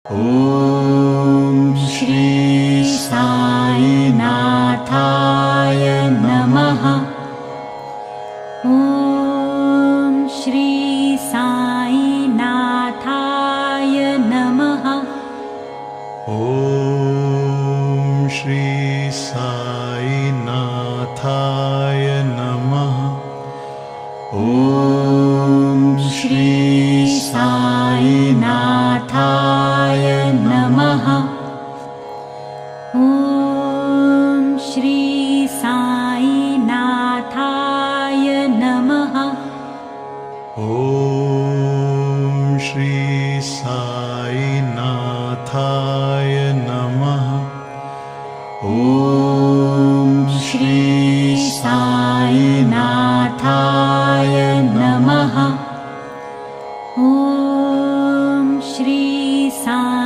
ॐ श्री साईनाथाय नमः। ॐ श्री साईनाथाय नमः। ॐ श्री साईनाथाय नमः। ॐ श्री साईनाथाय नमः। ॐ श्री साईनाथाय नमः। ॐ श्री साईनाथाय नमः।